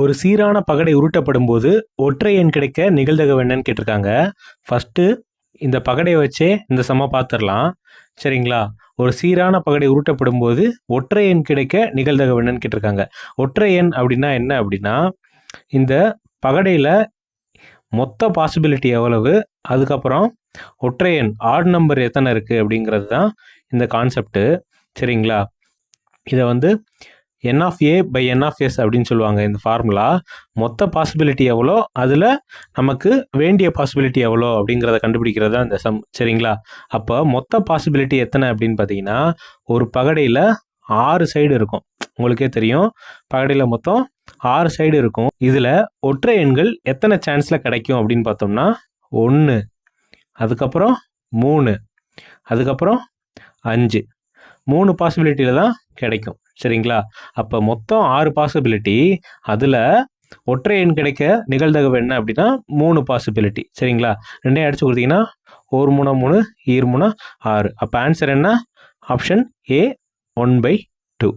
ஒரு சீரான பகடை உருட்டப்படும் போது ஒற்றை எண் கிடைக்க நிகழ்தகவு என்னன்னு கேட்டிருக்காங்க. ஃபஸ்ட்டு இந்த பகடையை வச்சே இந்த சம பார்த்துடலாம். சரிங்களா? ஒரு சீரான பகடை உருட்டப்படும் போது ஒற்றை எண் கிடைக்க நிகழ்தகவு என்னன்னு கேட்டிருக்காங்க. ஒற்றை எண் அப்படின்னா என்ன அப்படின்னா, இந்த பகடையில் மொத்த பாசிபிலிட்டி எவ்வளவு, அதுக்கப்புறம் ஒற்றை எண் ஆட் நம்பர் எத்தனை இருக்குது அப்படிங்கிறது தான் இந்த கான்செப்ட்டு. சரிங்களா? இதை வந்து n of a by n of s அப்படின்னு சொல்லுவாங்க. இந்த ஃபார்முலா மொத்த பாசிபிலிட்டி எவ்வளோ, அதில் நமக்கு வேண்டிய பாசிபிலிட்டி எவ்வளோ அப்படிங்கிறத கண்டுபிடிக்கிறது தான் இந்த சம். சரிங்களா? அப்போ மொத்த பாசிபிலிட்டி எத்தனை அப்படின்னு பார்த்தீங்கன்னா, ஒரு பகடையில் 6 சைடு இருக்கும். உங்களுக்கே தெரியும், பகடையில் மொத்தம் 6 சைடு இருக்கும். இதில் ஒற்றை எண்கள் எத்தனை சான்ஸில் கிடைக்கும் அப்படின்னு பார்த்தோம்னா 1, அதுக்கப்புறம் 3, அதுக்கப்புறம் 5, 3 பாசிபிலிட்டியில் தான் கிடைக்கும். சரிங்களா? அப்போ மொத்தம் 6 பாசிபிலிட்டி, அதில் ஒற்றை எண் கிடைக்க நிகழ்தகவு என்ன அப்படின்னா 3 பாசிபிலிட்டி. சரிங்களா? ரெண்டையும் அடிச்சு கொடுத்தீங்கன்னா 1 3 3 2 3 6. அப்போ ஆன்சர் என்ன? Option A 1/2.